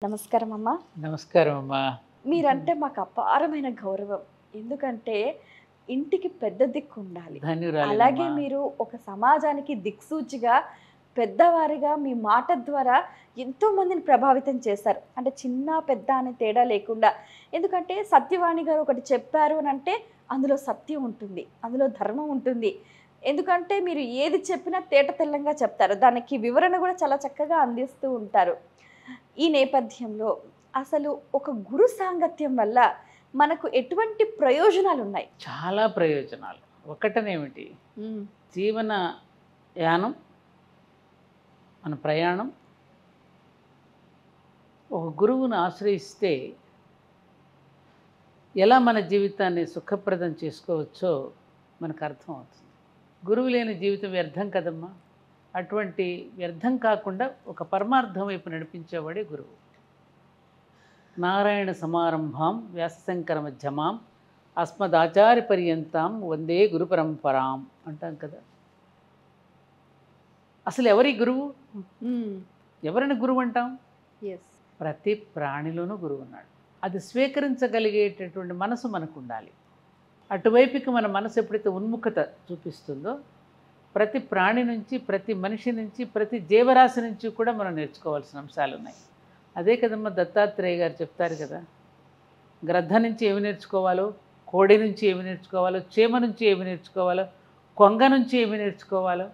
నమస్కారం అమ్మా. నమస్కారం అమ్మా. మీరంటే మాకు అపారమైన గౌరవం. ఎందుకంటే ఇంటికి పెద్ద దిక్కు ఉండాలి. అలాగే ధన్యురాలు. మీరు ఒక సమాజానికి దిక్సూచిగా పెద్దవారిగా మీ మాట ద్వారా ఎంతో మందిని ప్రభావితం చేశారు. అంటే చిన్న పెద్ద అనే తేడా లేకుండా. ఎందుకంటే సత్యవాణి గారు ఒకటి చెప్పారు అని అంటే అందులో సత్యం ఉంటుంది, అందులో ధర్మం ఉంటుంది. ఎందుకంటే మీరు ఏది చెప్పినా తేట తెల్లంగా చెప్తారు, దానికి వివరణ కూడా చాలా చక్కగా అందిస్తూ ఉంటారు. ఈ నేపథ్యంలో అసలు ఒక గురు సాంగత్యం వల్ల మనకు ఎటువంటి ప్రయోజనాలు ఉన్నాయి? చాలా ప్రయోజనాలు. ఒకటనేమిటి, జీవన యానం, మన ప్రయాణం ఒక గురువును ఆశ్రయిస్తే ఎలా మన జీవితాన్ని సుఖప్రదం చేసుకోవచ్చో మనకు అర్థమవుతుంది. గురువు లేని జీవితం వ్యర్థం కదమ్మా. అటువంటి వ్యర్థం కాకుండా ఒక పరమార్థం వైపు నడిపించేవాడే గురువు. నారాయణ సమారంభాం వ్యాసశంకర మధ్యమాం అస్మదాచార్య పర్యంతం వందే గురు పరంపరాం అంటాం కదా. అసలు ఎవరి గురువు? ఎవరిని గురువు అంటాం? ప్రతి ప్రాణిలోనూ గురువు ఉన్నాడు. అది స్వీకరించగలిగేటటువంటి మనసు మనకు ఉండాలి. అటువైపుకి మన మనసు ఎప్పుడైతే ఉన్ముఖత చూపిస్తుందో ప్రతి ప్రాణి నుంచి, ప్రతి మనిషి నుంచి, ప్రతి జీవరాశి నుంచి కూడా మనం నేర్చుకోవాల్సిన అంశాలు ఉన్నాయి. అదే కదమ్మా దత్తాత్రేయ గారు చెప్తారు కదా, గ్రద్ద నుంచి ఏమి నేర్చుకోవాలో, కోడి నుంచి ఏమి నేర్చుకోవాలో, చీమ నుంచి ఏమి నేర్చుకోవాలో, కొంగ నుంచి ఏమి నేర్చుకోవాలో,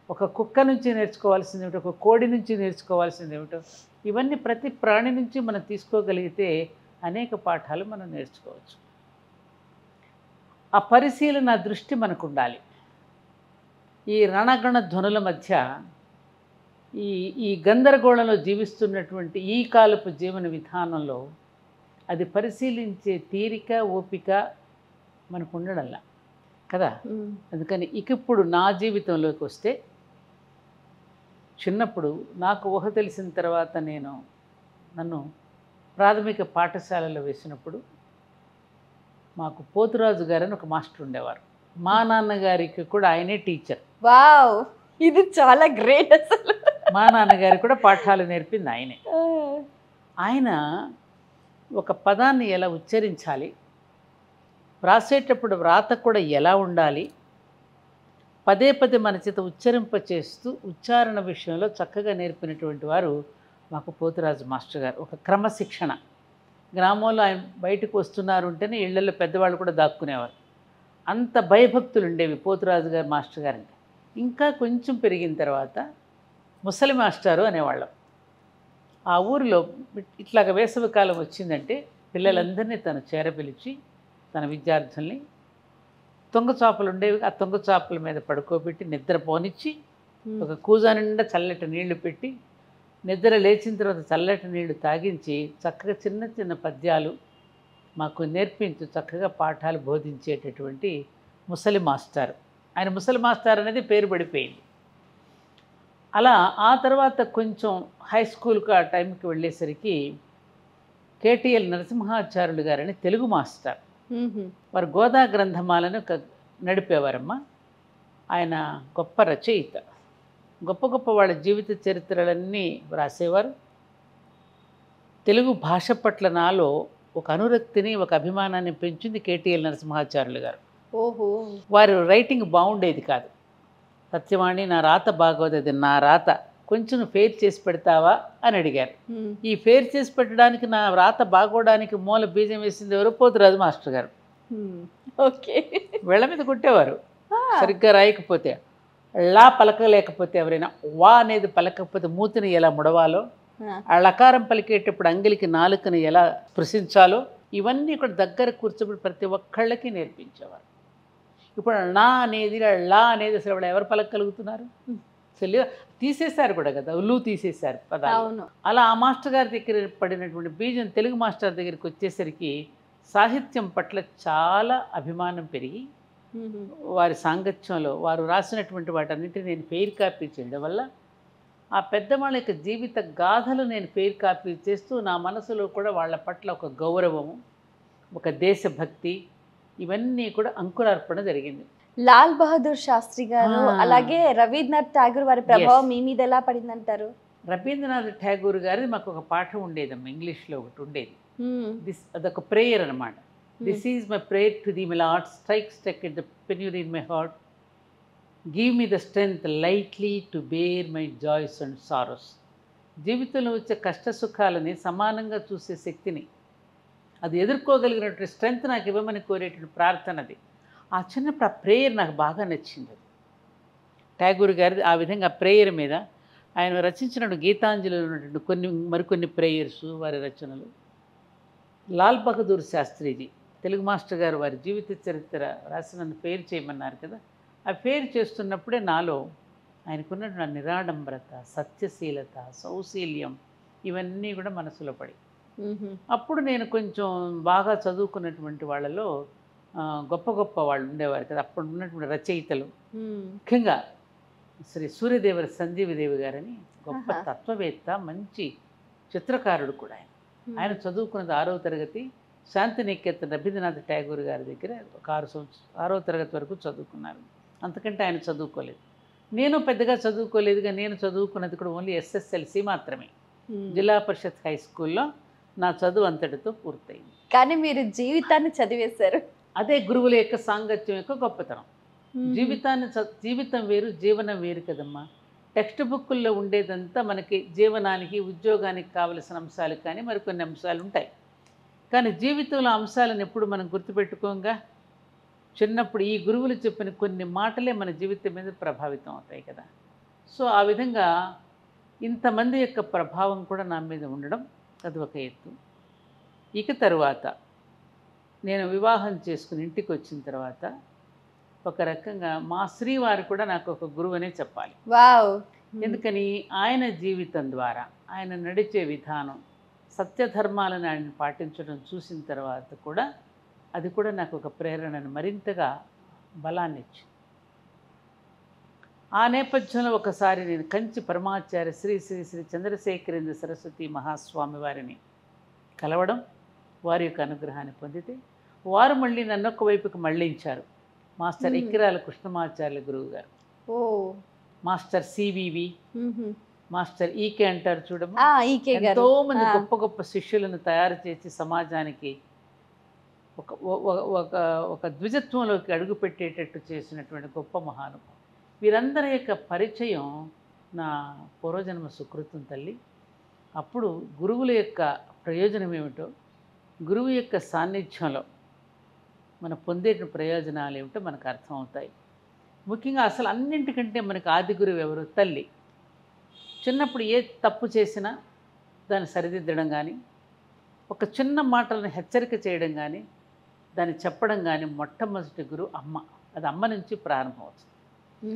ఒక కుక్క నుంచి నేర్చుకోవాల్సింది ఏమిటో, ఒక కోడి నుంచి నేర్చుకోవాల్సింది ఏమిటో, ఇవన్నీ ప్రతి ప్రాణి నుంచి మనం తీసుకోగలిగితే అనేక పాఠాలు మనం నేర్చుకోవచ్చు. ఆ పరిశీలన దృష్టి మనకు ఉండాలి. ఈ రణగణ ధ్వనుల మధ్య ఈ గందరగోళంలో జీవిస్తున్నటువంటి ఈ కాలపు జీవన విధానంలో అది పరిశీలించే తీరిక, ఓపిక మనకు ఉండడంలా కదా. అందుకని ఇప్పుడు నా జీవితంలోకి వస్తే, చిన్నప్పుడు నాకు ఊహ తెలిసిన తర్వాత నన్ను ప్రాథమిక పాఠశాలలో వేసినప్పుడు మాకు పోతురాజు గారని ఒక మాస్టర్ ఉండేవారు. మా నాన్నగారికి కూడా ఆయనే టీచర్. వావ్, ఇది చాలా గ్రేట్. అసలు మా నాన్నగారికి కూడా పాఠాలు నేర్పింది ఆయనే. ఆయన ఒక పదాన్ని ఎలా ఉచ్చరించాలి, వ్రాసేటప్పుడు వ్రాత కూడా ఎలా ఉండాలి, పదే పదే మన చేత ఉచ్చరింపచేస్తూ ఉచ్చారణ విషయంలో చక్కగా నేర్పినటువంటి వారు మాకు పోతురాజు మాస్టర్ గారు. ఒక క్రమశిక్షణ. గ్రామంలో ఆయన బయటకు వస్తున్నారు ఉంటేనే ఇళ్లలో పెద్దవాళ్ళు కూడా దాక్కునేవారు. అంత భయభక్తులు ఉండేవి పోతురాజు గారు మాస్టర్ గారంటే. ఇంకా కొంచెం పెరిగిన తర్వాత ముసలి మాస్టారు అనేవాళ్ళం. ఆ ఊరిలో ఇట్లాగ వేసవి కాలం వచ్చిందంటే పిల్లలందరినీ తను చేరపిలిచి తన విద్యార్థుల్ని తొంగచాపలు ఉండేవి, ఆ తొంగచాపల మీద పడుకోబెట్టి నిద్ర పోనిచ్చి ఒక కూజా నిండా చల్లటి నీళ్లు పెట్టి నిద్ర లేచిన తర్వాత చల్లటి నీళ్లు తాగించి చక్కగా చిన్న చిన్న పద్యాలు మాకు నేర్పించు చక్కగా పాఠాలు బోధించేటటువంటి ముసలి మాస్టర్. ఆయన ముసలి మాస్టర్ అనేది పేరు పడిపోయింది. అలా ఆ తర్వాత కొంచెం హై స్కూల్కి ఆ టైంకి వెళ్ళేసరికి కేటీఎల్ నరసింహాచార్యులు గారని తెలుగు మాస్టర్, వారు గోదా గ్రంథమాలను నడిపేవారమ్మా. ఆయన గొప్ప రచయిత. గొప్ప గొప్ప వాళ్ళ జీవిత చరిత్రలన్నీ రాసేవారు. తెలుగు భాష పట్ల నాలో ఒక అనురక్తిని, ఒక అభిమానాన్ని పెంచింది కేటీఎల్ నరసింహాచార్యులు గారు. ఓహో. వారు రైటింగ్ బాగుండేది కాదు. సత్యవాణి, నా రాత బాగోదది, నా రాత కొంచెం ఫెయిర్ చేసి పెడతావా అని అడిగారు. ఈ ఫెయిర్ చేసి పెట్టడానికి, నా రాత బాగోడానికి మూల బీజం వేసింది ఎవరు? పోతురాజు మాస్టర్ గారు. ఓకే. వెళ్ళ మీద కొట్టేవారు సరిగ్గా రాయకపోతే. లా పలకలేకపోతే, ఎవరైనా వా అనేది పలకకపోతే మూతిని ఎలా ముడవాలో, ఆ లకారం పలికేటప్పుడు అంగిలికి నాలుకని ఎలా స్పృశించాలో, ఇవన్నీ కూడా దగ్గర కూర్చోబెట్టి ప్రతి ఒక్కళ్ళకి నేర్పించేవారు. ఇప్పుడు నా అనేది, లా అనేది అసలు ఎవరు పలకగలుగుతున్నారు? అసలు తీసేశారు కూడా కదా, ఉల్లు తీసేశారు పదాలు. అలా ఆ మాస్టర్ గారి దగ్గర పడినటువంటి బీజం తెలుగు మాస్టర్ దగ్గరికి వచ్చేసరికి సాహిత్యం పట్ల చాలా అభిమానం పెరిగి, వారి సాంగత్యంలో వారు రాసినటువంటి వాటన్నిటిని నేను ఫెయిర్ కాపీ చేయడం వల్ల ఆ పెద్దవాళ్ళ యొక్క జీవిత గాథలు నేను ఫెయిర్ కాపీ చేస్తూ నా మనసులో కూడా వాళ్ళ పట్ల ఒక గౌరవము, ఒక దేశభక్తి, ఇవన్నీ కూడా అంకురార్పణ జరిగింది. లాల్ బహదూర్ శాస్త్రి గారు అలాగే రవీంద్రనాథ్ ఠాగూర్ వారి ప్రభావం మీ మీద ఎలా పడిందంటారు? రవీంద్రనాథ్ ఠాగూర్ గారిది మాకు ఒక పాఠం ఉండేదమ్మా, ఇంగ్లీష్లో ఒకటి ఉండేది. మ్మ్. అదొక ప్రేయర్ అనమాట. This is my prayer to the my lord, strike at the penury in my heart, give me the strength lightly to bear my joys and sorrows. జీవితంలో వచ్చే కష్ట సుఖాలని సమానంగా చూసే శక్తిని, అది ఎదుర్కోగలిగినటువంటి స్ట్రెంగ్త్ నాకు ఇవ్వమని కోరేటువంటి ప్రార్థన అది. ఆ చిన్నప్పుడు ఆ ప్రేయర్ నాకు బాగా నచ్చింది. అది ఠాగూర్ గారిది ఆ విధంగా ప్రేయర్ మీద ఆయన రచించిన గీతాంజలిలో ఉన్నటువంటి మరికొన్ని ప్రేయర్స్, వారి రచనలు. లాల్ బహదూర్ శాస్త్రిజీ తెలుగు మాస్టర్ గారు వారి జీవిత చరిత్ర రాసి నన్ను ఫెయిర్ చేయమన్నారు కదా, ఆ ఫెయిర్ చేస్తున్నప్పుడే నాలో ఆయనకున్నటువంటి నిరాడంబరత, సత్యశీలత, సౌశీల్యం ఇవన్నీ కూడా మనసులో పడి, అప్పుడు నేను కొంచెం బాగా చదువుకున్నటువంటి వాళ్ళలో గొప్ప గొప్ప వాళ్ళు ఉండేవారు కదా, అప్పుడు ఉన్నటువంటి రచయితలు, ముఖ్యంగా శ్రీ సూర్యదేవర సంజీవదేవి గారని గొప్ప తత్వవేత్త, మంచి చిత్రకారుడు కూడా. ఆయన చదువుకున్నది 6వ తరగతి శాంతినికేతన్ రవీంద్రనాథ్ ఠాగూర్ గారి దగ్గర ఒక 6వ తరగతి వరకు చదువుకున్నారు. అంతకంటే ఆయన చదువుకోలేదు. నేను పెద్దగా చదువుకోలేదుగా, నేను చదువుకున్నది కూడా ఓన్లీ SSLC మాత్రమే. జిల్లా పరిషత్ హై స్కూల్లో నా చదువు అంతటితో పూర్తయింది. కానీ మీరు జీవితాన్ని చదివేశారు. అదే గురువుల యొక్క సాంగత్యం యొక్క గొప్పతనం. జీవితం వేరు, జీవనం వేరు కదమ్మా. టెక్స్ట్ బుక్కుల్లో ఉండేదంతా మనకి జీవనానికి, ఉద్యోగానికి కావలసిన అంశాలు కానీ మరికొన్ని అంశాలు ఉంటాయి. కానీ జీవితంలో అంశాలను ఎప్పుడు మనం గుర్తుపెట్టుకోగా, చిన్నప్పుడు ఈ గురువులు చెప్పిన కొన్ని మాటలే మన జీవితం మీద ప్రభావితం అవుతాయి కదా. సో ఆ విధంగా ఇంతమంది యొక్క ప్రభావం కూడా నా మీద ఉండడం అది ఒక ఎత్తు. ఇక తరువాత నేను వివాహం చేసుకుని ఇంటికి వచ్చిన తర్వాత ఒక రకంగా మా శ్రీవారు కూడా నాకు ఒక గురువు అనే చెప్పాలి. వావ్. ఎందుకని ఆయన జీవితం ద్వారా, ఆయన నడిచే విధానం, సత్యధర్మాలను ఆయన పాటించడం చూసిన తర్వాత కూడా అది కూడా నాకు ఒక ప్రేరణను మరింతగా బలాన్ని ఇచ్చింది. ఆ నేపథ్యంలో ఒకసారి నేను కంచి పరమాచార్య శ్రీ శ్రీ శ్రీ చంద్రశేఖరేంద్ర సరస్వతి మహాస్వామి వారిని కలవడం, వారి యొక్క అనుగ్రహాన్ని పొందితే వారు మళ్ళీ నన్ను ఒక వైపుకి మళ్ళించారు. మాస్టర్ ఇక్కిరాల కృష్ణమాచార్యుల గురువు గారు, మాస్టర్ సివివి, మాస్టర్ ఈకే అంటారు చూడము. ఎంతో మంది గొప్ప గొప్ప శిష్యులను తయారు చేసి సమాజానికి ఒక ద్విజత్వంలోకి అడుగుపెట్టేటట్టు చేసినటువంటి గొప్ప మహానుభావులు. వీరందరి యొక్క పరిచయం నా పూర్వజన్మ సుకృతం తల్లి. అప్పుడు గురువుల యొక్క ప్రయోజనం ఏమిటో, గురువు యొక్క సాన్నిధ్యంలో మనం పొందే ప్రయోజనాలు ఏమిటో మనకు అర్థమవుతాయి. ముఖ్యంగా అసలు అన్నింటికంటే మనకు ఆది గురువు ఎవరు? తల్లి. చిన్నప్పుడు ఏ తప్పు చేసినా దాన్ని సరిదిద్దడం కానీ, ఒక చిన్న మాటలను హెచ్చరిక చేయడం కానీ, దాన్ని చెప్పడం కానీ మొట్టమొదటి గురువు అమ్మ. అది అమ్మ నుంచి ప్రారంభమవుతుంది.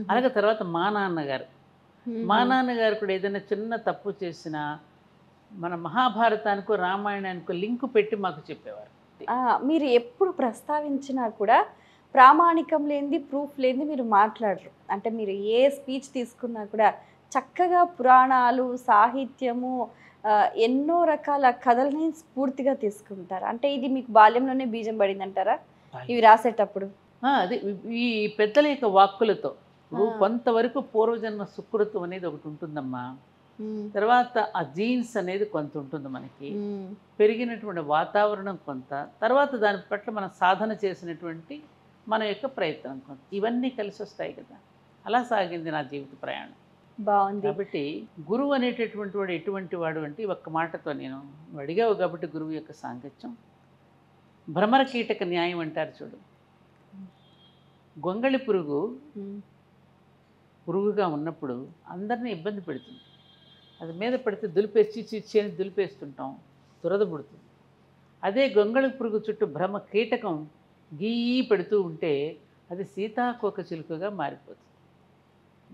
అలాగే తర్వాత మా నాన్నగారు కూడా ఏదైనా చిన్న తప్పు చేసినా మన మహాభారతానికో రామాయణానికో లింకు పెట్టి మాకు చెప్పేవారు. మీరు ఎప్పుడు ప్రస్తావించినా కూడా ప్రామాణికం లేనిది, ప్రూఫ్ లేనిది మీరు మాట్లాడరు. అంటే మీరు ఏ స్పీచ్ తీసుకున్నా కూడా చక్కగా పురాణాలు, సాహిత్యము, ఎన్నో రకాల కథల్ని స్ఫూర్తిగా తీసుకుంటారు. అంటే ఇది మీకు బాల్యంలోనే బీజం పడిందంటారా ఇవి రాసేటప్పుడు? అది ఈ పెద్దల యొక్క వాక్కులతో కొంతవరకు పూర్వజన్మ సుకృతం అనేది ఒకటి ఉంటుందమ్మా. తర్వాత ఆ జీన్స్ అనేది కొంత ఉంటుంది మనకి, పెరిగినటువంటి వాతావరణం కొంత, తర్వాత దాని పట్ల మనం సాధన చేసినటువంటి మన యొక్క ప్రయత్నం కొంత, ఇవన్నీ కలిసి వస్తాయి కదా. అలా సాగింది నా జీవిత ప్రయాణం. బాగుంది. కాబట్టి గురువు అనేటటువంటి వాడు ఎటువంటి వాడు అంటే, ఒక్క మాటతో నేను అడిగావు కాబట్టి గురువు యొక్క సాంగత్యం. భ్రమర కీటక న్యాయం అంటారు చూడు. గొంగళి పురుగుగా ఉన్నప్పుడు అందరినీ ఇబ్బంది పెడుతుంది. అది మీద పడితే దులిపేసి చిచ్చి అని దులిపేస్తుంటాం, దురద పుడుతుంది. అదే గొంగళి పురుగు చుట్టూ భ్రమ కీటకం గీ పెడుతూ ఉంటే అది సీతాకోక చిలుకగా మారిపోతుంది.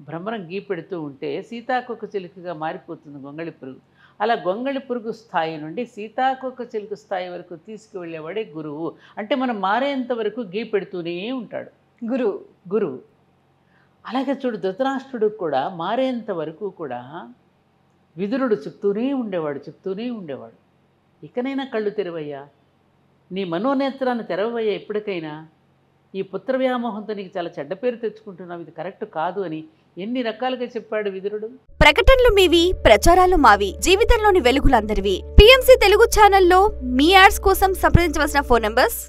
భ్రమరం గీ పెడుతూ ఉంటే సీతాకోక చిలుకగా మారిపోతుంది గొంగళి పురుగు. అలా గొంగళి పురుగు స్థాయి నుండి సీతాకోక చిలుక స్థాయి వరకు తీసుకువెళ్ళేవాడే గురువు. అంటే మనం మారేంత వరకు గీ పెడుతూనే ఉంటాడు గురువు. అలాగే చూడు, ధృతరాష్ట్రుడు కూడా మారేంత వరకు కూడా విదురుడు చెప్తూనే ఉండేవాడు. ఇకనైనా కళ్ళు తెరవయ్యా, నీ మనోనేత్రాన్ని తెరవయ్యా, ఎప్పటికైనా ఈ పుత్ర వ్యామోహంతో నీకు చాలా చెడ్డ పేరు తెచ్చుకుంటున్నావు, ఇది కరెక్ట్ కాదు అని ఎన్ని రకాలుగా చెప్పాడు విదురుడు. ప్రకటనలు మీవి, ప్రచారాలు మావి, జీవితంలోని వెలుగులందరివి. PMC తెలుగు ఛానల్లో మీ యాడ్స్ కోసం సంప్రదించవలసిన ఫోన్ నంబర్స్